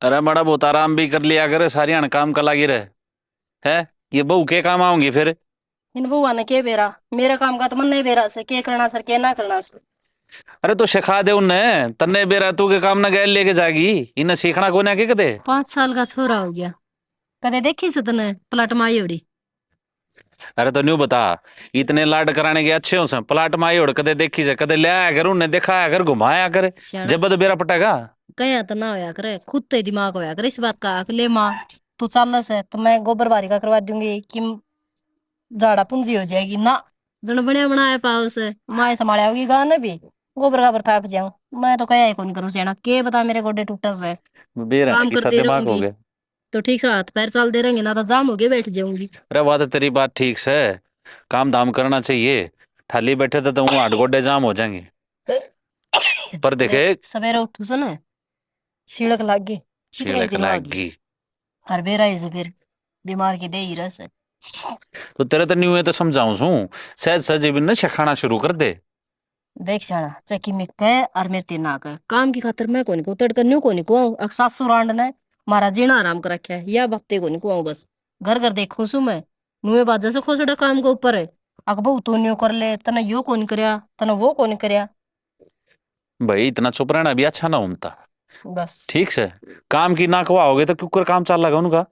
अरे बड़ा बहुत आराम भी कर लिया करे, सारी हन काम का लागी रहे है। ये बहू के काम आऊंगी फिर। इन बुआ ने के बेरा मेरा काम का तो मन नहीं बेरा से के करना सर के ना करना सर। अरे तो सिखा दे उन्हें, तन्ने बेरा तू के काम ना गैल लेके जागी। इन्हें सीखना को ना के कदे। 5 साल का छोरा हो गया। कदे देखी से तने प्लाट माई उड़ी। अरे तो न्यू बता, इतने लाड कराने के अच्छे हो से प्लाट माई उड़ कदे देखी से, कदे ले आया कर उन्हें दिखाया कर, घुमाया कर। सियाना जब तो बेरा पटेगा। कया तो ना होया करे, खुद तो ही दिमाग होया करे इस बात का कि ले माँ तू चल से तो मैं गोबर बारी का करवा दूंगी कि झाड़ा पूंजी हो जाएगी ना। जन बने बनाया पाओ से माए संभालिया होगी गाने भी गोबर गाबर थाप जाऊं। मैं तो कया ही कौन करूं सियाना के बता मेरे गोडे टूटा से। बेरा काम की सा करते दिमाग हो रहूंगी गया। तो ठीक से हाथ पैर चल दे रहेंगे ना तो जाम हो गए बैठ जाऊंगी। अरे बात है तेरी, बात ठीक से। काम धाम करना चाहिए। थाली बैठे तो वो हाथ गोडे जाम हो जाएंगे। पर देखे। सवेरे उठू से ना सिड़क लाग गई कितना ही छिड़क दिमाग है। लागी। हर बेरा ही से फिर बीमार की दे ही रस है। तो तेरे तो न्यू है तो समझाऊं सू। सहज सहज भी ना सिखाना शुरू कर दे। देख जाना चकी में कह और मेरे तीन ना कह काम की खातर मैं कोनी को तड़कर न्यू कोनी को अक सासू रांड ने मारा जीना आराम कर रखा है या बत्ते कोनी को बस घर घर देखूं सु मैं नुए बाजा से खोसड़ा काम के ऊपर है। अक बहु तू न्यू कर ले तना यो कोनी करया तना वो कोनी करया। भाई इतना चुप रहना भी अच्छा ना होता। बस ठीक से। काम की ना कवाओगे तो क्यों काम चल लगा उनका।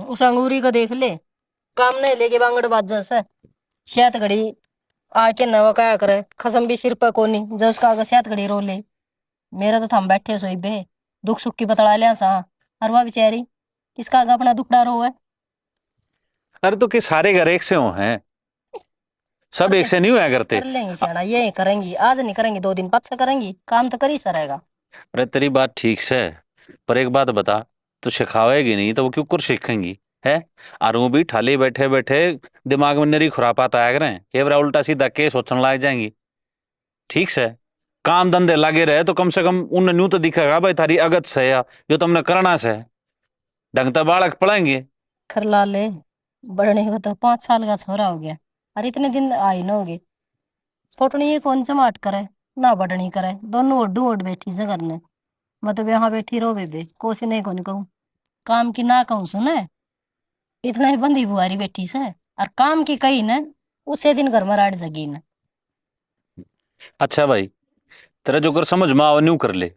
उस अंगूरी का देख ले काम नहीं लेके बांगड़ बाजा से शायद घड़ी आके नवा क्या करे खसम भी सिर पर कोनी जब उसका आगे शायद घड़ी रो ले। मेरा तो थम बैठे सोई बे दुख सुख की बतला लिया सा। और वह बेचारी किसका आगे अपना दुख डारो है। अरे तो कि सारे घर एक से हो हैं। सब कर एक ले से नहीं हुआ करते। कर लेंगी सियाना ये करेंगी आज नहीं करेंगी 2 दिन बाद से करेंगी काम तो कर ही सरेगा। अरे तेरी बात ठीक से। पर एक बात बता। तू सिखावेगी नहीं तो वो क्यों कर सीखेंगी। है। और वो भी ठाली बैठे बैठे दिमाग में नरी खुरापात आया करें, ये बरा उल्टा सीधा के सोचने लग जाएंगी। ठीक से। काम धंधे लगे रहे तो कम से कम उन न्यू तो दिखेगा भाई थारी अगत से या जो तुमने करना से। ढंग तो बालक पढ़ेंगे। खर ला ले बढ़ने को तो 5 साल का छोरा हो गया। और इतने दिन आई न होगी छोटनी ये कौन चमाट करे ना बढ़नी करे दोनों ओडू ओड बैठी से करने। मतलब यहाँ बैठी रहो बेबे कोसी नहीं कौन कहूँ काम की ना कहूँ सुने इतना ही बंदी बुआरी बैठी से। और काम की कही न उसे दिन घर में राट जगी न। अच्छा भाई। तेरा जो कर समझ में आओ न्यू कर ले।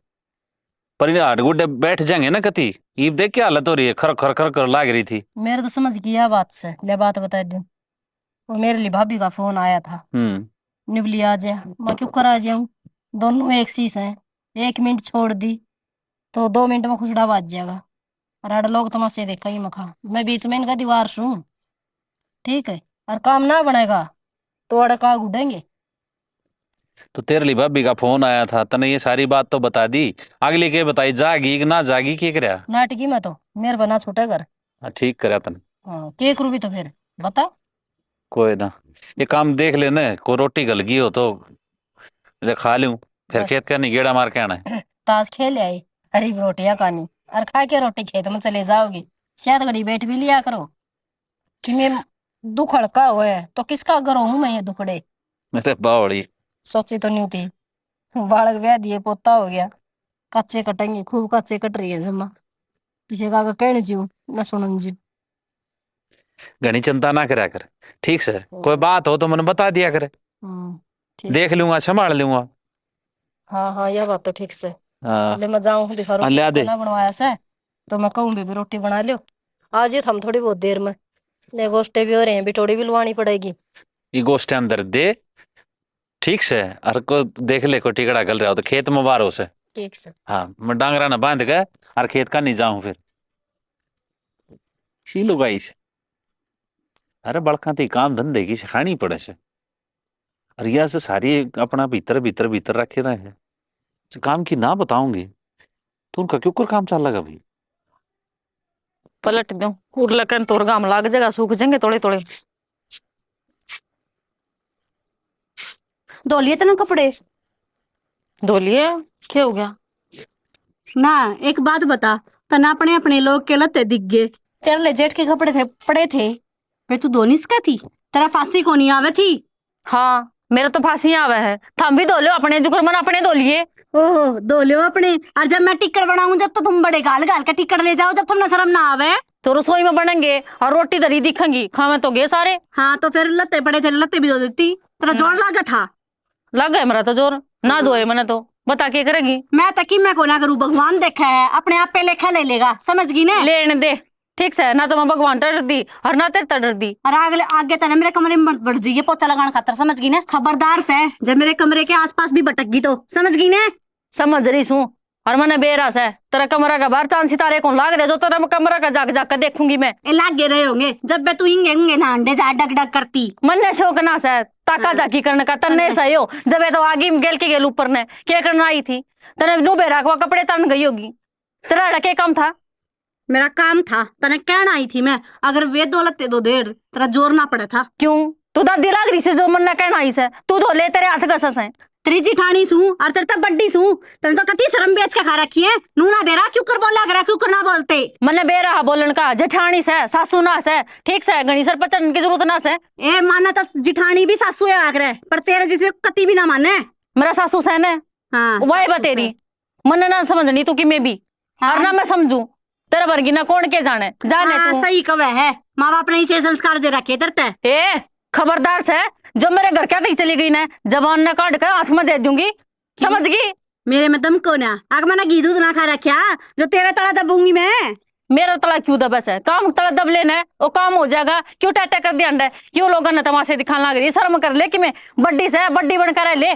पर ये हाथ गोडे बैठ जाएंगे ना कति। ये देख क्या हालत हो रही है, खर खर खर कर लाग रही थी। मेरे तो समझ गया बात से ले बात बता दूं। वो मेरे लिए भाभी का फोन आया था हम्म। निबली आ जा मैं क्यों कर आ जाऊं। दोनों एक सी है 1 मिनट छोड़ दी तो 2 मिनट में खुशड़ा बाज जाएगा। और आड़ लोग तमाशे देखा ही मखा मैं बीच में इनका दीवार सूं। ठीक है और काम ना बनेगा तो अड़ का उड़ेंगे। तो तेरे लिए भाभी का फोन आया था, तने ये सारी बात तो बता दी। अगली के बताई जागी कि ना जागी की करया। नाटकी में तो मेरे बना छोटे घर। हाँ ठीक करया तने। हाँ के करूँ भी तो फिर बता। कोई ना। ये काम देख लेने को रोटी गल गई हो तो ले खा लूं। फिर बस खेत का नहीं गेड़ा मार के आना है। ताश खेल आई हरी रोटियां खानी और खा के रोटी खेत में चले जाओगी। शायद घड़ी बैठ भी लिया करो कि मैं दुख हड़का हुआ है तो किसका घर हूं मैं ये दुखड़े। मेरे बावड़ी। सोची तो नहीं थी बालक ब्याह दिए पोता हो गया। कच्चे कटेंगे खूब कच्चे कट रही है जम्मा पीछे का कहने जीव न सुनन जीव। घनी चिंता ना करया कर। ठीक से कोई हम्म बात हो तो मैंने बता दिया करे। ठीक देख है। लूंगा संभाल लूंगा। हाँ हाँ यह बात तो ठीक से। हाँ। ले मैं जाऊं दिखा रोटी ले सब्जी दे। ना बनवाया से तो मैं कहूँ बेबी रोटी बना लियो। आज ही थम थोड़ी बहुत देर में ले गोश्ते भी हो रहे हैं बिटोड़ी भी लुवानी पड़ेगी। ये गोश्त अंदर दे। ठीक से। और को देख ले को टिकड़ा गल रहा हो तो खेत में बारो से। ठीक से। हाँ मैं डांगरा ना बांध के और खेत का नहीं जाऊं फिर। सी लुगाई से। अरे बड़का थी काम धंधे की सिखानी पड़े से। और यह से सारी अपना भीतर भीतर भीतर रखे रहे हैं। तो काम की ना बताऊंगी तो उनका क्यों कर काम चल लगा भाई। पलट दो उर्लकन तोर गाम लाग जाएगा सूख जाएंगे थोड़े थोड़े। धो लिए तेने कपड़े। धो लिए क्या हो गया। ना एक बात बता तना अपने अपने लोग के लते दिख गए। तेरे ले जेठ के कपड़े थे पड़े थे फिर तू धो नहीं सका थी। तेरा फांसी को नहीं आवे थी। हाँ मेरा तो फांसी आवे है, थम भी धो लो अपने जुगरमन अपने धो लिए। ओहो धो लो अपने। और जब मैं टिक्कड़ बनाऊं जब तो तुम बड़े गाल गाल का टिक्कड़ ले जाओ, जब तुमने शर्म ना आवे। तो रसोई में बनेंगे और रोटी धरी दिखेंगी, खावे तो गए सारे। हाँ तो फिर लत्ते पड़े थे, लत्ते भी धो देती, तेरा जोर लागा था। लग गए मेरा तो जोर, ना धोए मैंने तो, बता के करेगी। मैं तकी मैं को ना करूँ, भगवान देखा है, अपने आप पे लेखा ले लेगा, समझ गई ना। लेने दे, ठीक से, ना तो मैं भगवान तर दी और ना तेरे तर दी। और आगे आगे तेरे मेरे कमरे में मत बढ़ जाइए पोछा लगाने खातर, समझ गई ना। खबरदार से जब मेरे कमरे के आसपास भी भटक गई तो, समझ गई ना। समझ रही हूँ, और मैंने बेरास है तेरा कमरा का बाहर चांद सितारे कौन लाग रहे जो तेरा कमरा का जाग जाग कर देखूंगी मैं। ए लागे रहे होंगे जब बे तू इंगे इंगे ना अंडे जा डग डग करती। मन शौक ना से ताका जाकी करने का तन्ने सही हो, जब ये तो आगे में गेल के गेल ऊपर ने क्या करना आई थी तने नू बेरा को कपड़े तन गई होगी। तेरा क्या काम था? मेरा काम था तने कहना आई थी मैं, अगर वे दौलत दे दो देर तेरा जोर ना पड़ा था। क्यों तू दादी लाग रही से जो मन ना कहना आई से, तू धो ले तेरे हाथ गसस है। तेरी जिठानी सू और तेरे तब बड्डी सू, तने तो कती शर्म बेच के खा रखी है। नू ना बेरा क्यों कर बोला करा, क्यों कर ना बोलते। मन बेरा बोलन का जेठानी से सासू ना से, ठीक से गणी सर पचन की जरूरत ना से। ए माना तो जिठानी भी सासू है आगरे, पर तेरे जिसे कती भी ना माने। मेरा सासू से ने हाँ वाई बतेरी मन ना समझनी तू कि मैं भी और ना मैं समझू तेरा वर्गी ना कौन के जाने जाने हाँ, तू सही कवे है, माँ बाप ने इसे संस्कार दे रखे तरते। ए खबरदार से जो मेरे घर क्या चली गई ना जबान न काट कर हाथ में दे दूंगी, समझ गई। मेरे में दम को ना आग मैंने घी दूध ना खा रखा जो तेरे तला दबूंगी मैं। मेरा तला क्यों दबस है, काम तला दब लेना वो काम हो जाएगा। क्यों टाटा कर दिया अंडा, क्यों लोगों ने तमाशे दिखाने लग रही, शर्म कर ले कि मैं बड्डी से बड्डी बनकर ले।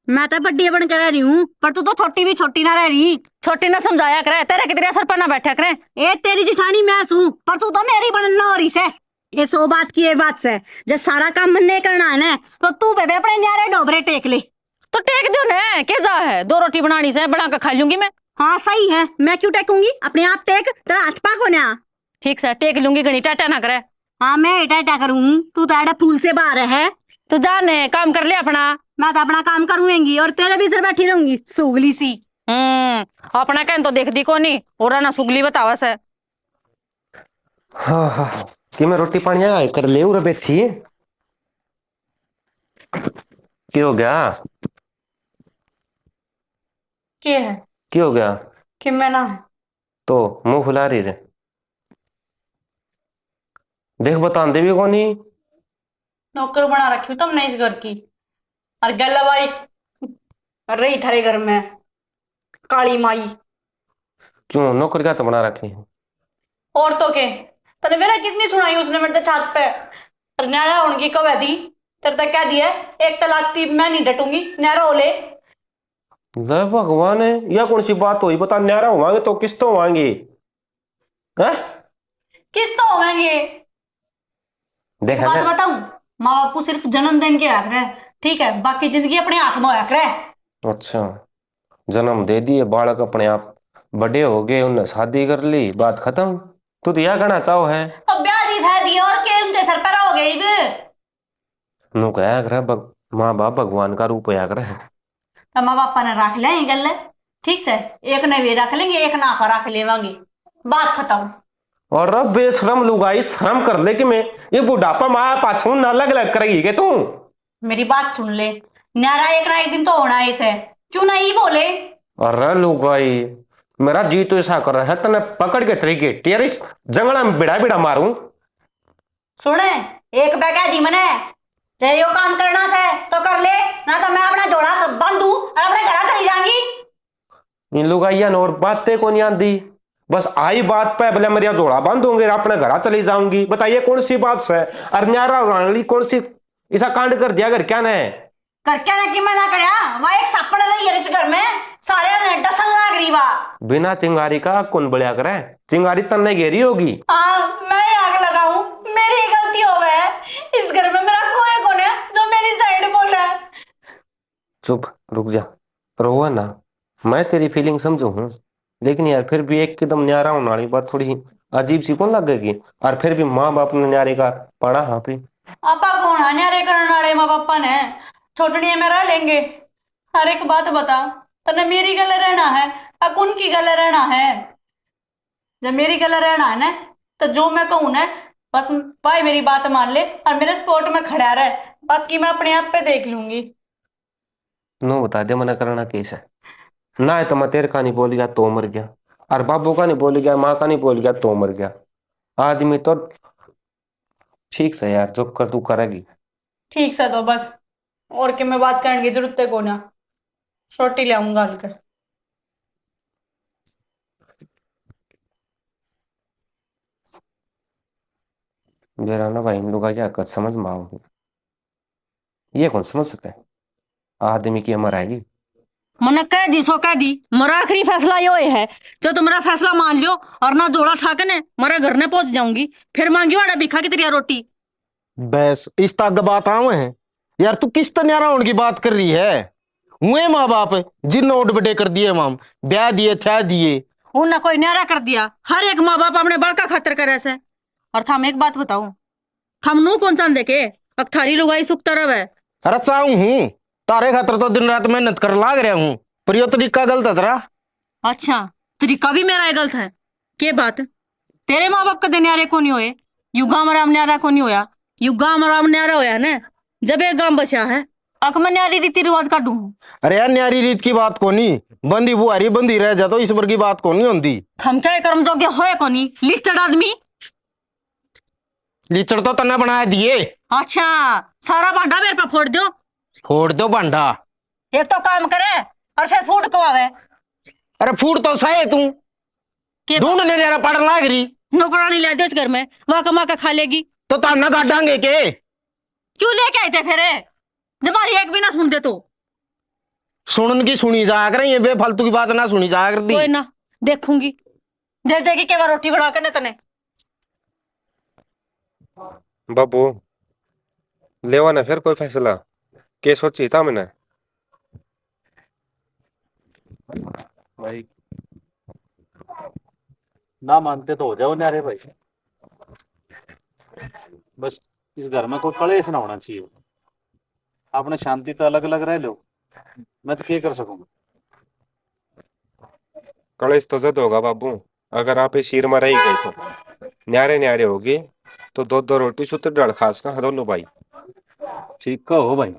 मैं तो बड्डी बन कर रह रही हूँ, पर तू तो छोटी भी छोटी ना रह रही। छोटी ना समझाया करे, तेरे कितने असर पर ना बैठा करे। ए तेरी जिठानी मैं हूँ, पर तू तो मेरी बनना हो रही से। ये सो बात की ये बात से जब सारा काम मन नहीं करना है ना तो तू बेबे अपने न्यारे डोबरे टेक ले। तो टेक दो ना, क्या जा है, 2 रोटी बनानी से बना कर खा लूंगी मैं। हाँ सही है, मैं क्यों टेकूंगी, अपने आप टेक, तेरा हाथ पाक हो ना। ठीक से टेक लूंगी, गणी टाटा ना करे। हाँ मैं इटा करूँ, तू तो एडा फूल से बाहर है। तो जाने काम कर ले अपना। मैं तो अपना काम करूंगी और तेरे भी सिर बैठी रहूंगी सुगली सी। अपना कहन तो देख दी को नहीं और ना सुगली बतावा से। हाँ हाँ कि मैं रोटी पानी आया कर ले उरे बैठी है। क्या हो गया? क्या है? क्या हो गया? कि मैं ना तो मुंह फुला रही रे, देख बता दे भी कोनी। नौकर बना रखी हूँ तुमने इस घर की, और गलवाई रही थारे घर में काली माई। क्यों नौकर क्या तो बना रखी है? और तो के तने मेरा कितनी सुनाई उसने मेरे छात पे, और न्यारा होने कब है दी तेरे तक क्या दिया, एक तलाक थी मैं नहीं डटूंगी, न्यारा हो ले। जय भगवान है, यह कौन सी बात हुई बता, न्यारा होवांगे तो किस तो होवांगे? हैं? किस तो होंगे देखा बात कर। बताऊं, माँ बापू सिर्फ जन्मदिन के हक रहे, ठीक है, बाकी जिंदगी अपने हाथ में हक रहे। अच्छा जन्म दे दिए बालक अपने आप बड़े हो गए, उन्हें शादी कर ली, बात खत्म। तू तो यह कहना चाहो है अब ब्याह दी था दी और के उनके सर पर हो गई नु कहा कर माँ बाप भगवान का रूप होया करे। तो माँ बापा ने रख ले गल, ठीक से, एक ने भी रख लेंगे एक नाफा रख लेवांगे, बात खत्म। और अब बेशरम लुगाई शर्म कर ले कि मैं ये बुढ़ापा माया पाछू ना लग लग करेगी के तू। मेरी बात सुन ले, न्यारा एक ना एक दिन तो होना है इसे, क्यों ना ही बोले। अरे लुगाई मेरा जी तो ऐसा कर रहा है तने पकड़ के तरीके तेरी जंगला में बिड़ा बिड़ा मारूं। सुने एक बैठा दी मने जे यो काम करना से तो कर ले, ना तो मैं अपना जोड़ा बांधू और अपने घर चली जाऊंगी। इन लुगाइया ने और बातें को नहीं आती, बस आई बात पे बोले मेरा जोड़ा बांधूंगे अपने घर चली जाऊंगी। बताइए कौन सी बात है? और न्यारा रानी कौन सी ऐसा कांड कर दिया घर क्या ने? कर क्या ना कि मैं ना करया, वहां एक सापड़ रही है इस घर में, सारे ने डसन लाग रही वा। बिना चिंगारी का कौन बलिया करे, चिंगारी तन्ने घेरी होगी। हाँ मैं आग लगाऊं, मेरी गलती हो गई, इस घर में मेरा कोई कौन है जो मेरी साइड बोला। चुप रुक जा, रो ना, मैं तेरी फीलिंग समझू हूँ, लेकिन यार फिर भी एक कदम न्यारा होने वाली बात थोड़ी अजीब सी कौन लगेगी? और फिर भी माँ बाप ने न्यारे का पढ़ा हाँ पे आपा कौन है न्यारे करने वाले, माँ पापा ने छोटनिया में रह लेंगे। हर एक बात बता, तने मेरी गले रहना है या कौन की गले रहना है? जब मेरी गले रहना है ना तो जो मैं कहूँ ना बस भाई मेरी बात मान ले और मेरे स्पोर्ट में खड़ा रहे, बाकी मैं अपने आप पे देख लूंगी। नो बता दे मना करना कैसा है। ना है तो मैं तेरे का नहीं बोल गया तो मर गया, और बाबू का नहीं बोल गया, माँ का नहीं बोल गया तो मर गया। आदमी तो ठीक से यार, जो कर तू करेगी। ठीक सा तो बस, और के मैं बात करने की जरूरत है को ना, छोटी ले आऊंगा हलकर। जरा ना भाई, इन लोग क्या कर समझ में आओगे, ये कौन समझ सकता है आदमी की अमर आएगी। मने कह दी सो कह दी, मेरा आखिरी फैसला यो है, जो तुम्हारा फैसला मान लियो और ना जोड़ा ठाके ने मेरे घर ने पहुंच जाऊंगी, फिर मांगी वाड़ा भिखा की तेरी रोटी। बस इस तक बात आवे है यार, तू किस तरह राउंड की बात कर रही है। हुए माँ बाप जिन नोट बटे कर दिए, माम ब्याह दिए थ्या दिए। उनने कोई न्यारा कर दिया, हर एक माँ बाप अपने बड़का खातर करे से। और थम एक बात बताऊं, थम नू कौन चांदे के अक थारी लुगाई सुख तरव है। अरे चाहूं हूँ, तारे खातर तो दिन रात मेहनत कर लाग रहा हूँ, पर यो तरीका गलत है तेरा। अच्छा, तरीका भी मेरा ही गलत है। के बात तेरे माँ बाप कदे न्यारे को नहीं होए, युगा मराम न्यारा को नहीं होया, युगा मराम न्यारा होया ने जब एक गांव बचा है। अक मैं न्यारी रीति रिवाज काटू। अरे यार न्यारी रीत की बात को नहीं, बंदी बुआरी बंदी रह जा तो इस बार की बात को नहीं होती। हम क्या कर्म जोग्य होए को नहीं, लिस्टड आदमी। लीचड़ तो तन्ने बना दिए। अच्छा, सारा भांडा मेरे पे फोड़ दो। फोड़ दो भांडा। एक तो काम करे और फिर फूड को आवे। अरे फूड तो सहे तू के ढूंढने जरा पड़ लाग रही, नौकरानी ला दे इस घर में, वहां कमा के खा लेगी। तो ताना काटांगे के। क्यों लेके आए थे फिर, जब हमारी एक भी ना सुनते तो। सुनन की सुनी जाया करें, ये बेफालतू की बात ना सुनी जाया करती। कोई ना, देखूंगी दे देगी के बार रोटी बना कर तने। बाबू लेवा ना फिर कोई फैसला, के सोची था मैंने। भाई ना मानते तो हो जाओ न्यारे भाई, बस इस घर में कोई कलेश ना होना चाहिए। आपने शांति तो अलग अलग रह लो, मैं तो क्या कर सकूंगा। कलेश तो जद होगा बाबू, अगर आप इस शीर में रही गई तो न्यारे न्यारे होगी, तो दो दो रोटी सूत्र डाल खास का दोनों भाई। ठीक कहो भाई,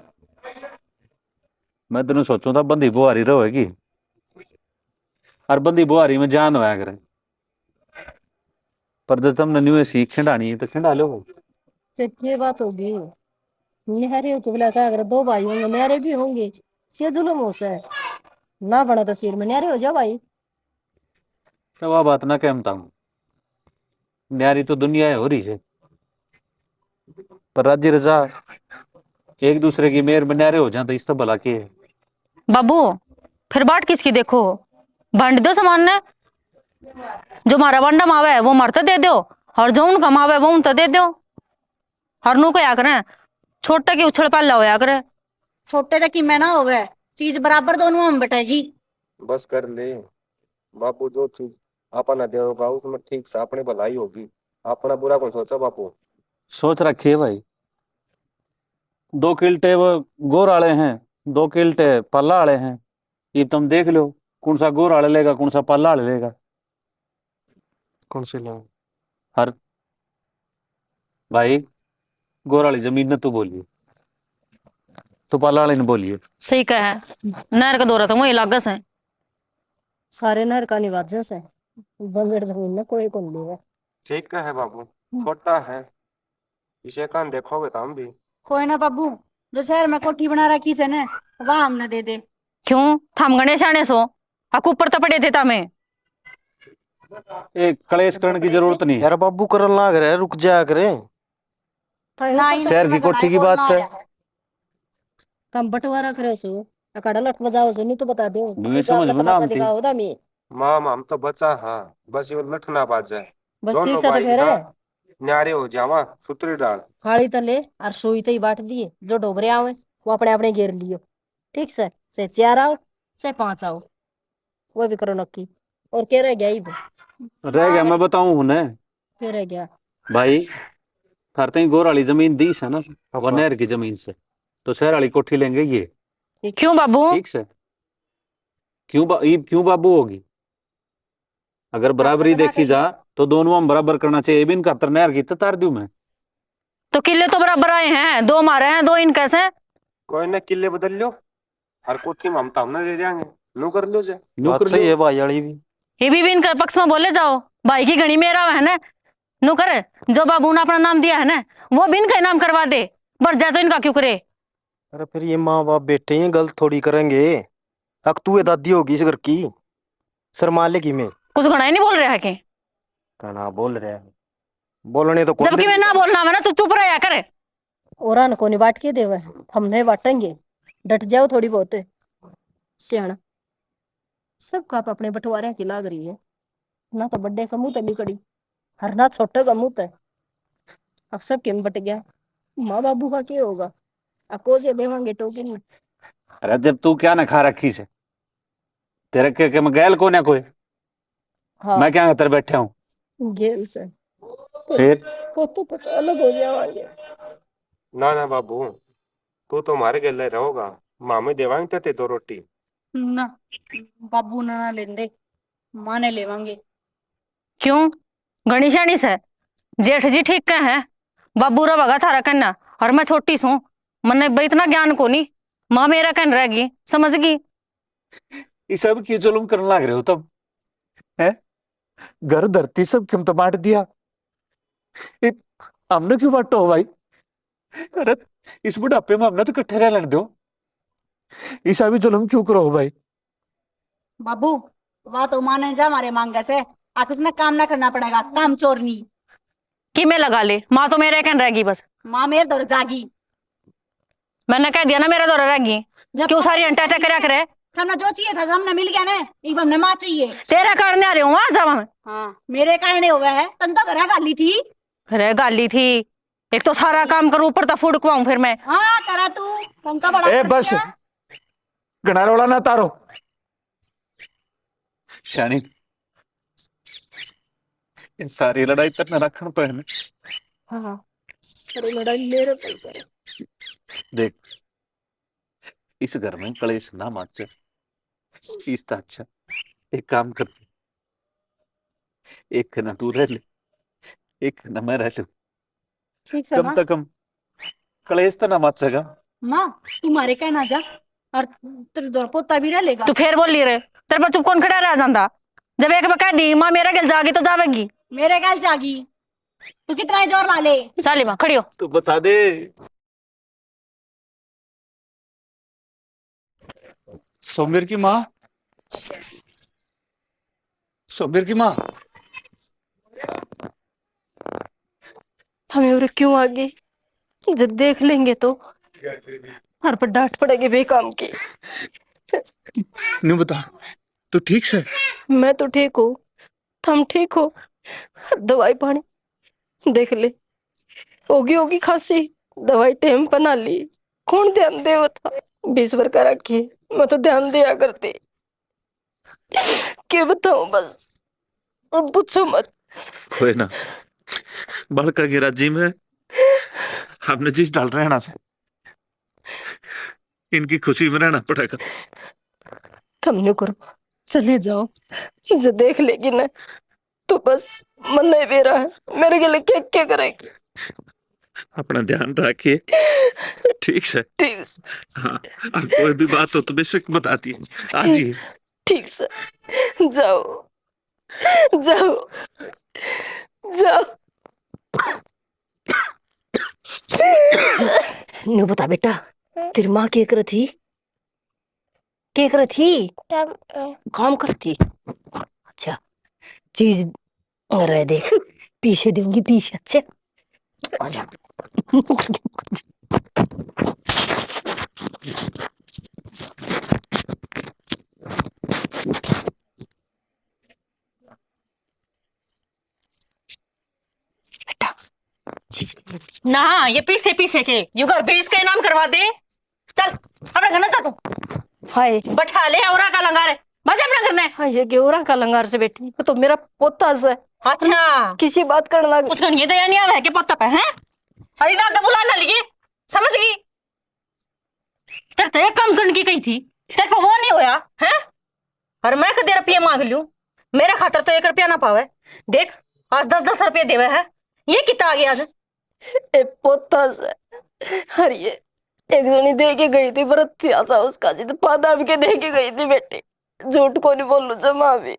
मैं तेन सोचू था बंदी बुहारी रहेगी, और बंदी बुहारी में जान होया करे, पर जब तुमने न्यू सीख खिंडानी है तो खिंडा लो। फिर ये बात होगी, न्यारे हो तो बोला क्या, अगर दो भाई होंगे न्यारे भी होंगे, ये जुल्म हो सा है। ना बना तो सिर में न्यारे हो जाओ भाई। तो वह बात ना कहता हूँ, न्यारी तो दुनिया है हो रही से, पर राज्य रजा एक दूसरे की मेहर में न्यारे हो जाए तो इस तो भला के है। बाबू फिर बाट किसकी देखो, बांट दो सामान ने, जो मारा बांडा मावे है वो मरते दे दो, और जो उनका मावे वो उनका दे दो। हर नू को या करें, छोटे की उछल पाला होया करे। छोटे तक की मैं ना होवे, चीज बराबर दोनों हम बेटेगी। बस कर ले बापू, जो चीज अपना देगा उसमें ठीक से अपनी भलाई होगी, अपना बुरा कौन सोचा बापू। सोच रखिए भाई, 2 किल्टे वो गोर आले हैं, 2 किल्टे पल्ला आले हैं, ये तुम देख लो कौन सा गोर आले लेगा कौन सा पल्ला आले लेगा। कौन से लोग हर भाई गोर वाली जमीन ने तू बोलिए, तो पल्ला वाले ने बोलिए। सही कहा है, नहर का दौरा तो वही लागस है। सारे नहर का निवास है, बंजर जमीन में कोई कौन लेगा। ठीक है बाबू, छोटा है, इसे कान देखोगे तो हम भी। कोई ना बाबू, जो शहर में कोठी बना रखी से ने वहां हमने दे दे। क्यों थम गणेश आने सो अक ऊपर तपड़े थे तमें। एक कलेश करने की जरूरत नहीं है। यार बाबू करन लाग रहा है, रुक जा करे। शहर की कोठी की बात से कम बंटवारा करे सो, अकाड़ा लठ बजाओ सो, नहीं तो बता दो नहीं समझ में ना आती। दिखाओ दामी। माम हम तो बचा हाँ, बस ये लठ ना बाज जाए, बस दोनों ठीक से तो भाई फिर ना न्यारे हो जावा, सुतरी डाल। खाली तले और सोई तो ही बांट दिए, जो डोबरे आवे वो अपने अपने घेर लियो। ठीक से 4 आओ चाहे 5 आओ, वो भी करो नक्की। और क्या रह गया ही रह गया, मैं बताऊं उन्हें फिर रह गया। भाई, थारते ही गोर वाली जमीन दी है ना, वो नहर की जमीन से, तो शहर वाली कोठी लेंगे ये। क्यों बाबू, ठीक से क्यों बाबू होगी, अगर बराबरी देखी जा तो दोनों हम बराबर करना चाहिए। बिन 71 नहर की तो तार दूं मैं। तो किले तो बराबर आए हैं, 2 हमारे हैं 2 इनके हैं। कोई ना किले बदल लो, हर कोठी में हम तामने दे देंगे, नो कर लो जे, नो बात कर सही लो। है भाई वाली भी। ये भी इनके पक्ष में बोले जाओ, भाई की घड़ी मेरा है ना, नु करे जो बाबू ने अपना नाम दिया है ना वो भी इनका नाम करवा दे, बढ़ जाए तो इनका क्यों करे। अरे फिर ये माँ बाप बेटे हैं, गलत थोड़ी करेंगे। अक तू ये दादी होगी इस घर की, शर्मा लेगी मैं। कुछ घना ही नहीं बोल रहा है कि कहना बोल रहे हैं, बोलने तो कौन जबकि मैं ना बोलना है ना तो चुप रहा करे। और को नहीं बांट के देवे, हमने बांटेंगे, डट जाओ थोड़ी बहुत सियाना। सब आप अपने बंटवारे की लाग रही है ना, तो बड़े का मुंह तली कड़ी, हर ना छोटे का मुंह तय। अब सब किम बट गया, माँ बाबू का क्या होगा, अको जे देवांगे टोकन में। अरे जब तू क्या ना खा रखी से, तेरे के मैं गैल को ना कोई, हाँ मैं क्या तेरे बैठे हूँ गेल से फिर। वो तो पता अलग हो जावांगे। ना ना बाबू, तू तो हमारे गले रहोगा, मामे देवांगे ते दो रोटी। ना बाबू ना लेंदे, माँ ने लेवांगे। क्यों गणेशानी से जेठ जी ठीक कह है, बाबू रा भगा थारा कहना, और मैं छोटी सू, मने भाई इतना ज्ञान को नहीं, माँ मेरा कहन रहेगी समझगी। ये सब की जुल्म करने लग रहे हो तुम, है? घर धरती सब क्यों तो बांट दिया, ये हमने क्यों बांटो हो भाई? अरे इस बुढ़ापे में हमने तो इकट्ठे रह लेने दो, ऐसा भी जुल्म क्यों करो हो भाई? बाबू वह तो माने जा हमारे मांगे से, आप इसमें काम ना करना पड़ेगा, काम चोरनी। कि मैं लगा ले, माँ तो मेरे कहन रहेगी बस। माँ मेरे दौर जागी, मैंने कह दिया ना मेरे दौरा रहेगी, जब क्यों सारी अंटा टकरा करे। हमने जो चाहिए था हमने मिल गया ना, एक हमने माँ चाहिए। तेरा कारण आ रही हूँ जावा में। हाँ मेरे कारण हो गया है, तन तो घर गाली थी। अरे गाली थी, एक तो सारा काम करूँ ऊपर तो फूड खुआऊं फिर मैं। हाँ करा तू, तन तो बड़ा ए कर बस दिया। गना रोला ना तारो शानी, इन सारी लड़ाई तक न रखन पहने। हाँ अरे लड़ाई मेरे पैसा है। देख इस घर में कलेश ना मच, इससे अच्छा एक काम कर, एक ना तू रह ले, एक ना मैं रह लूं, ठीक है कम माँ। से कम कलेश तो ना मचेगा। माँ तुम्हारे कहना जा, और तेरे दौर पोता भी रह लेगा। तू फिर बोल ली रे, तेरे पर चुप कौन खड़ा रह जाता, जब एक बार कह दी माँ मेरा गल जागी तो जावेगी। मेरे गल जागी, तू कितना ही जोर ला ले। चाली माँ खड़ी हो। तो बता दे सोमेर की माँ, सोमेर की माँ, हमें और क्यों आगे, जब देख लेंगे तो हर पर डांट पड़ेगी बेकाम की। नहीं बता तू ठीक से? मैं तो ठीक हूँ, तुम ठीक हो? दवाई पानी देख ले, होगी होगी खांसी, दवाई टाइम पर ना ली, कौन ध्यान दे था। 20 वर्ष का रखी, मैं तो ध्यान दिया करती। क्या बताऊं बस, अब पूछो मत। कोई ना, बड़का गिरा जी में हमने जिस डाल रहना से इनकी खुशी में रहना पड़ेगा। तुम न्यू करो, चले जाओ, जो देख लेगी ना तो बस मन नहीं मेरा है, मेरे के लिए क्या क्या करेगी। अपना ध्यान रखिए, ठीक से? ठीक से, हाँ, और कोई भी बात हो तो बेशक बताती है, आज ही। ठीक से, जाओ जाओ जाओ। न्यू बता बेटा, तेरी माँ क्या कर थी, क्या कर थी? काम करती। अच्छा चीज रह देख, पीछे दूंगी पीछे। अच्छा आजा। बेटा चीज ना ये पीछे पीछे के युगर 20 का इनाम करवा दे, चल अपने घर जा तू, हाय बैठा ले औरा का लंगार बजे अपने घर में। हाय, ये गेवरा का लंगार से बेटी, वो तो मेरा पोता है। अच्छा किसी बात करने लग कुछ ये दया नहीं आवे के पत्ता पे हैं, अरे ना तो बुला ना लिए, समझ गई? तेरे तो एक काम करने की कही थी, तेरे को वो नहीं होया है, और मैं कदे रुपये मांग लूं, मेरे खातर तो 1 रुपया ना पावे। देख आज 10-10 रुपये देवे है, ये कितना आ गया आज। एक पोता से अरे ये एक जनी दे के गई थी व्रत थी था उसका जी तो पादा भी के दे के गई थी बेटी झूठ को नहीं बोलू जमा भी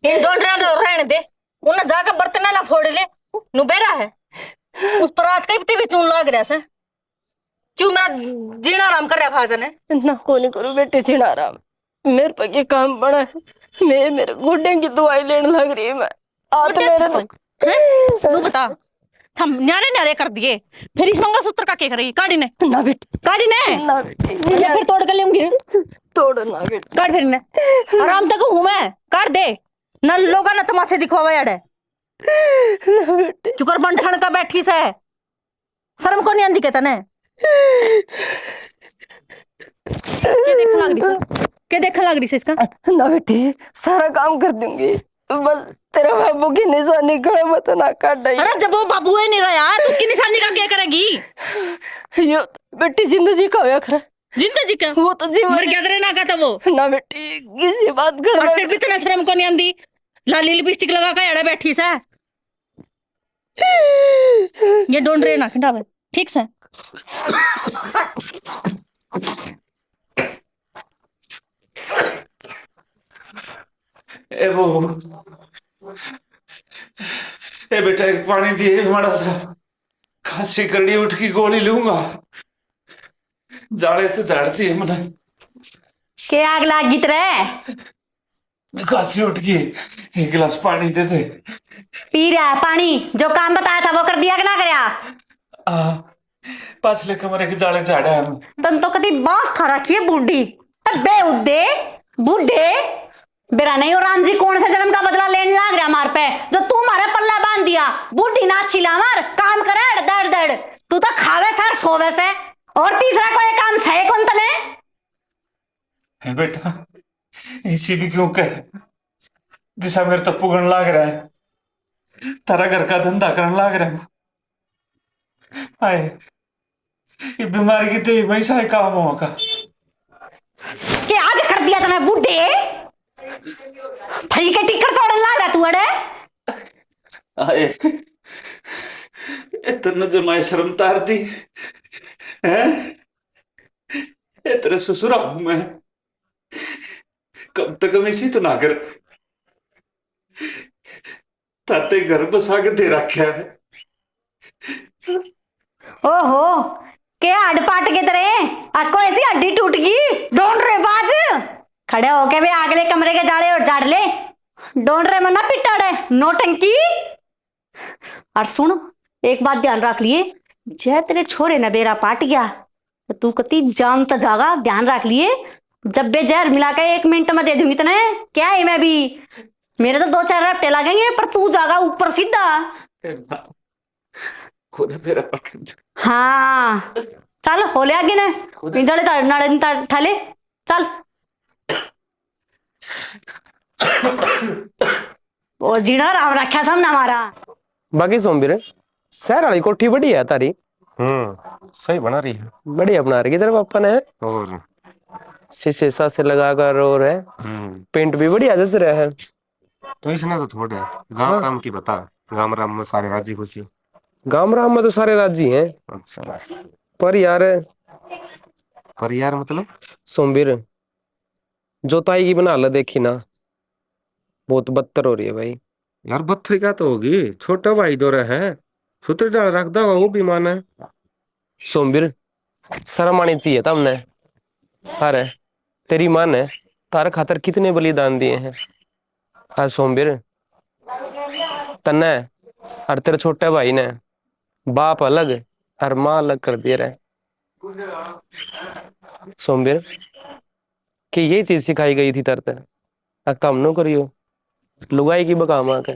इन डोंट रहने दे उन्हें जाकर बर्तन ना फोड़ ले नु बेरा है उस पर रात कई भी चून लाग रहा से क्यों मेरा जीना आराम कर रखा तने ना को नहीं करू बेटे चिड़ा राम मेरे पर ये काम पड़ा है मैं मेरे गोडे की दवाई लेने लग रही है मैं आप मेरे तू बता हम न्यारे न्यारे कर दिए फिर इस मंगलसूत्र का क्या करेगी काटी ने ना बेटी काटी ने ना बेटी मैं फिर तोड़ कर लेऊंगी तोड़ो ना बेटी काट फिर ने आराम तक हूं मैं काट दे न लोगा न तमाशे दिखवावा याडे ना बेटी क्यों कर बंठन का बैठी से शर्म को नहीं आंदी के तने क्या देखने लग रही से इसका ना बेटी सारा काम कर दूंगी बस तेरा बाबू की निशानी खड़ा मत ना काट दे अरे जब वो बाबू ही नहीं रहा तो उसकी निशानी का क्या करेगी यो बेटी जिंदगी का होया खरा जिंदगी का वो तो जीवन मर गया तेरे ना का था वो ना बेटी किसी बात कर और फिर भी तेरा शर्म को नहीं आंदी लाली लिपस्टिक लगा के याडे बैठी से ये डोंट रे ना खंडावे ठीक से ए वो ए बेटा एक पानी दिए हमारा सा खांसी करनी उठ की गोली लूंगा जाड़े तो झाड़ती है मना के आग लाग गई तेरे खांसी उठ गई एक गिलास पानी दे दे पी रहा है पानी जो काम बताया था वो कर दिया कि ना करया आ पाछले कमरे के जाड़े झाड़ा है तन तो कदी बांस खा रखी है बूढ़ी बे उद्दे बूढ़े बेरा नहीं और राम जी कौन से जन्म का बदला लेने लाग रहा मार पे जो तू मारे पल्ला बांध दिया बूढ़ी ना छिला मार काम करे दड़ दड़ तू तो खावे सर सोवे से और तीसरा कोई काम सहे कौन तने है बेटा ऐसी भी क्यों कह दिशा मेरे तो पुगन लाग रहा है तारा घर का धंधा करने लाग रहा है आए ये बीमारी की तेज वैसा है काम होगा क्या आगे कर दिया तने बूढ़े फ्री के टिकट तोड़ने लाग रहा तू अड़े आए इतना जमाए शर्म तार दी है तेरे ससुरा हूं मैं कब तक हम इसी तो ना कर ताते घर बसा के दे रखा है ओहो क्या हड्ड पाट के तेरे आपको ऐसी हड्डी टूट गई डोंट रे बाज खड़े होके भी अगले कमरे के जाड़े और झाड़ ले डोंट रे मना पिटाड़े नोटंकी और सुन एक बात ध्यान रख लिए जय तेरे छोरे न बेरा पाट गया तो तू कती जान तो जागा ध्यान रख लिए जब बे जहर मिला के 1 मिनट में दे दूंगी तने क्या है मैं भी मेरे तो 2-4 रपटे लगेंगे पर तू जागा ऊपर सीधा मेरा पकड़ हाँ चल हो ले आगे ने जड़े नाड़े ठाले चल वो जीना राम रखा था ना हमारा बाकी सोमवीर शहर वाली कोठी बढ़िया है तारी सही बना रही है बढ़िया बना रही तेरे पापा ने और शीशे सासे लगा कर और है पेंट भी बढ़िया जस रहा है तो इसने तो थोड़े गांव राम की बता गांव राम में सारे राजी खुशी गांव राम में तो सारे राजी हैं अच्छा पर यार मतलब सोमवीर जोताई की बना ला देखी ना बहुत बदतर हो रही है भाई यार बत्थरी क्या तो होगी छोटा भाई दो है सूत्र डाल रख दो वो भी माना है सोमवीर शर्म आनी चाहिए था हमने अरे तेरी माँ ने तार खातर कितने बलिदान दिए हैं हाँ सोमवीर तन्ने और तेरे छोटे भाई ने बाप अलग और माँ अलग कर दिए रहे सोमवीर कि ये चीज सिखाई गई थी तरते काम नो करियो लुगाई की बकाम आके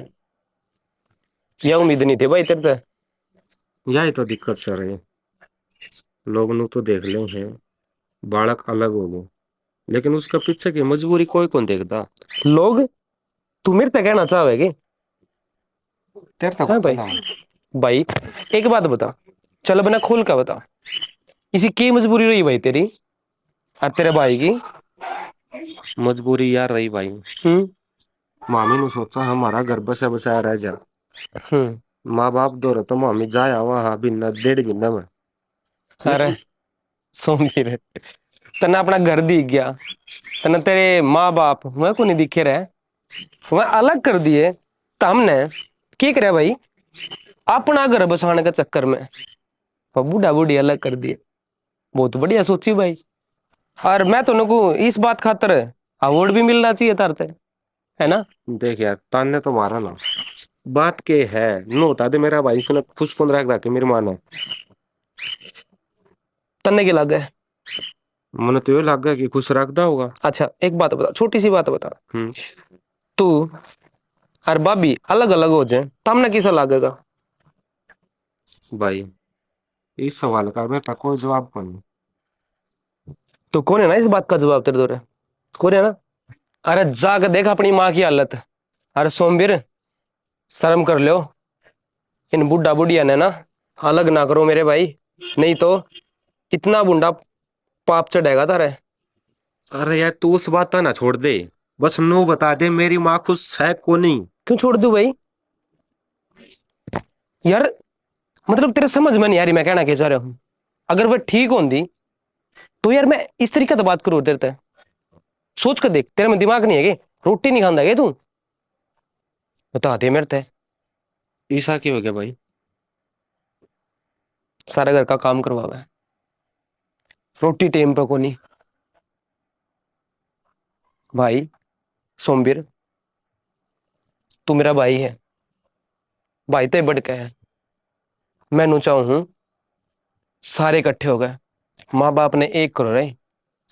यह उम्मीद नहीं थी भाई तेरे यही तो दिक्कत चल रही है लोग नु तो देख ले हैं बालक अलग हो गए लेकिन उसका पीछे की मजबूरी कोई कौन देखता लोग तू मेरे तक कहना चाहेगी तेरे तक हाँ भाई भाई एक बात बता चल बना खोल का बता इसी की मजबूरी रही भाई तेरी और तेरे भाई की मजबूरी यार रही भाई मामी ने सोचा हमारा घर बसा बसाया रह जा माँ बाप दो रहे तो मम्मी जाया वहां अभी न 1.5 महीना में। अरे सोमवीर, तने अपना घर दिख गया, तने तेरे माँ बाप वह को नहीं दिखे रहे, वह अलग कर दिए। तो हमने की करे भाई, अपना घर बसाने के चक्कर में वो बूढ़ा बूढ़ी अलग कर दिए। बहुत बढ़िया सोची भाई। और मैं तो को इस बात खातर अवार्ड भी मिलना चाहिए तारते, है ना। देख यार ताने तो मारा ना, बात के है नो होता दे मेरा भाई सुन खुश कौन रख रखे मेरी माँ ने। तन्ने के लग गए। मन तो ये लग गया कि खुश रखता होगा। अच्छा एक बात बता, छोटी सी बात बता, हम्म। तू और भाभी अलग अलग हो जाए तो हमने किसा लगेगा। भाई इस सवाल का मेरे पास कोई जवाब कौन नहीं। तो कौन है ना इस बात का जवाब तेरे दो, कौन है ना। अरे जाकर देख अपनी माँ की हालत। अरे सोमवीर शर्म कर लो, इन बुढ़ा बुढ़िया ने ना अलग ना करो मेरे भाई, नहीं तो इतना बुढ़ा पाप चढ़ेगा तारे। अरे यार तू उस बात ना छोड़ दे, बस नो बता दे मेरी माँ खुश है को नहीं। क्यों छोड़ दूं भाई यार, मतलब तेरे समझ में नहीं आ रही मैं कहना क्या चाह रहा हूं। अगर वह ठीक होंगी तो यार मैं इस तरीके से बात करूं तेरे ते, सोच कर देख, तेरे में दिमाग नहीं है कि रोटी नहीं खांदा क्या तू, बता दे मेरे ते। ईसा की हो गया भाई। सारा घर का काम करवावे, रोटी टाइम पे को नहीं। भाई सोमवीर तू मेरा भाई है, भाई ते बढ़ के है। मैं नु चाहूं हूं सारे इकट्ठे हो गए, माँ बाप ने एक करो रहे,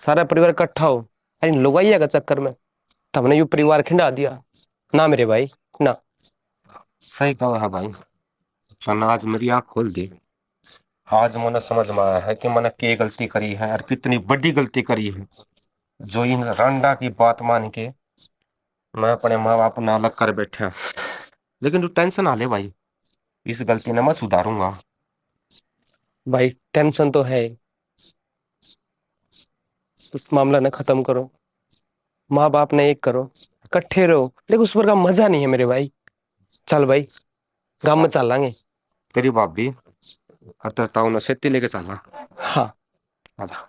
सारा परिवार इकट्ठा हो। अरे इन लुगाइया का चक्कर में तो हमने यू परिवार खिंडा दिया ना मेरे भाई ना। सही कहा है भाई, सन आज मेरी आँख खोल दी। आज मैंने समझ में आया है कि मैंने क्या गलती करी है और कितनी बड़ी गलती करी है, जो इन रंडा की बात मान के मैं अपने माँ बाप ने अलग कर बैठा। लेकिन तू टेंशन ना ले भाई, इस गलती ने मैं सुधारूंगा। भाई टेंशन तो है, इस मामला ने खत्म करो, माँ बाप ने एक करो, इकट्ठे रहो। लेकिन उस पर का मजा नहीं है मेरे भाई। चल भाई गांव में चल लांगे। तेरी भाभी अतरता उन्हें सेती लेके चलना। हाँ आजा।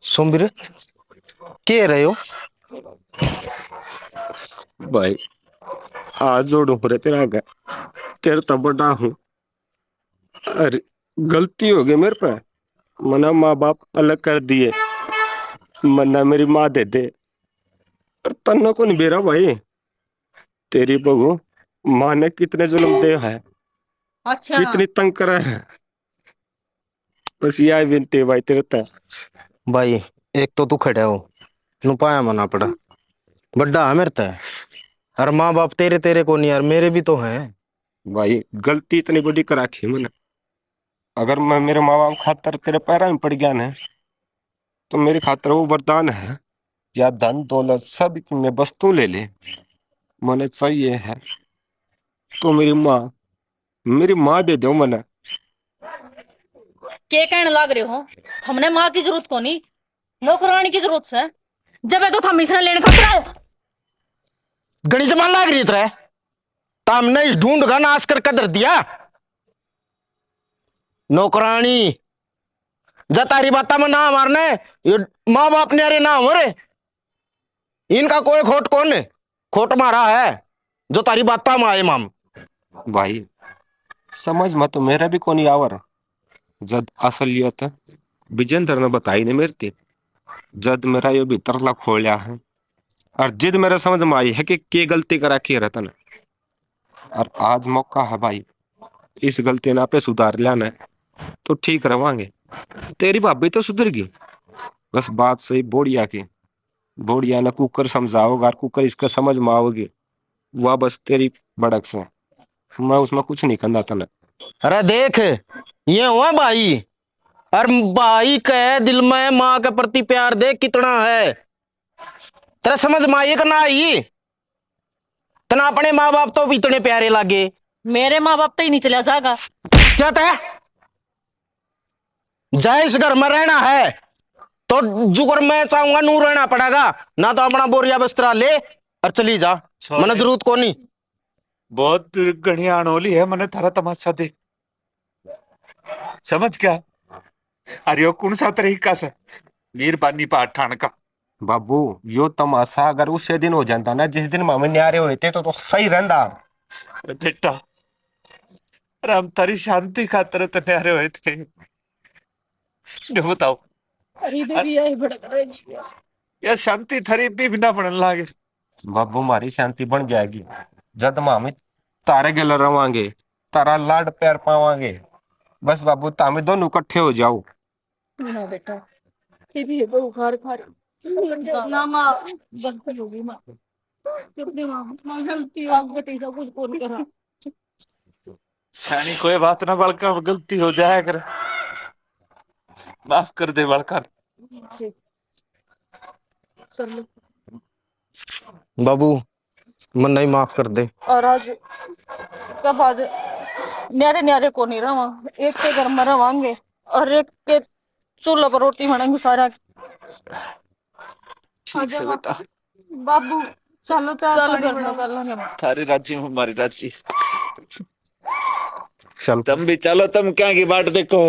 सोमवीर के रहे हो? भाई आज जोड़ू रे तेरा आगे, तेरे तो बड़ा हूँ। अरे गलती हो गई मेरे पे, मना माँ बाप अलग कर दिए, मना मेरी माँ दे दे। और तन्ना को नहीं बेरा भाई, तेरी बहू माँ ने कितने जन्म दे है, अच्छा कितनी तंग करा है। बस यह विनती है भाई तेरे तक। भाई एक तो तू खड़ा हो, नु पाया मना पड़ा, बड्डा है मेरे ते। और माँ बाप तेरे तेरे को नहीं यार, मेरे भी तो हैं। भाई गलती इतनी बड़ी करा रखी मैंने, अगर मैं मेरे माँ बाप खातर तेरे पैरों में पड़ गया ना तो मेरी खातर वो वरदान है, या धन दौलत सब की मैं वस्तु ले ले, मैंने चाहिए है तो मेरी माँ दे दो मैंने। के कहने लाग रहे हो, हमने माँ की जरूरत को नहीं, नौकरानी की जरूरत है। जब है तो हम इसने लेने खातिर आए। गणी जबान लाग रही तेरे, तो हमने इस ढूंढ का नाश कर कदर दिया। नौकरानी जा तारी बाता में ना मारने, ये माँ बाप ने अरे ना हमारे, इनका कोई खोट कौन है? खोट मारा है जो तारी बाता में आए माम। भाई समझ मत तो मेरा भी कोनी आवर, जद असलियत विजेंद्र ने बताई ने मेरे ते, जद मेरा ये भीतर ला खोलिया है और जिद मेरे समझ में आई है कि गलती करा के रहता ना, और आज मौका है भाई इस गलती ना पे सुधार लेना तो ठीक रवांगे। तेरी भाभी तो सुधर गई, बस बात सही बोड़िया की, बोड़िया ने कुकर समझाओगा और कुकर इसका समझ में आओगे, वह बस तेरी बड़क से, मैं उसमें कुछ नहीं करना था ना। अरे देख ये हुआ भाई, और भाई के दिल में माँ के प्रति प्यार देख कितना है। तेरा समझ में आई कि ना आई? तना अपने माँ बाप तो भी इतने प्यारे लागे, मेरे माँ बाप तो ही नहीं चला जाएगा। क्या तय जय इस घर में रहना है तो जुगर मैं चाहूंगा नू रहना पड़ेगा, ना तो अपना बोरिया बिस्तरा ले और चली जा, मने जरूरत को नहीं। बहुत घनी अनोली है, मने थारा तमाशा दे समझ क्या। अरे यो कौन सा तरीका से मेहरबानी पाठान का। बाबू यो तमाशा अगर उस दिन हो जाता ना जिस दिन मामे न्यारे हुए थे तो सही रहंदा। अरे बेटा, अरे हम तारी शांति खातर तो न्यारे हुए थे। ये बताओ, अरे बेबी आई भड़क रही। ये शांति थारी भी बिना बनने लागे। बाबू हमारी शांति बन जाएगी जब मामे तारे गल रवांगे, तारा लाड प्यार पावांगे। बस बाबू तामे दोनों इकट्ठे हो जाओ। ना बेटा, ये भी है बुखार खा रही ना माँ, गलती होगी माँ, चुप नहीं माँ गलती आगे सब कुछ कौन करा। शानी कोई बात ना बड़का, गलती हो जाया कर, माफ कर दे बड़का। कर लो। बाबू मन नहीं माफ कर दे। और आज कब आज न्यारे न्यारे को नहीं रहा, एक के घर में रवांगे और एक के चूल्हा पर रोटी बनाएंगे सारा। ठीक से बेटा, बाबू चलो चलो घर में कर लेंगे। थारी राजी हूँ, हमारी राजी। चल तुम भी चलो, तुम क्या की बाट देखो।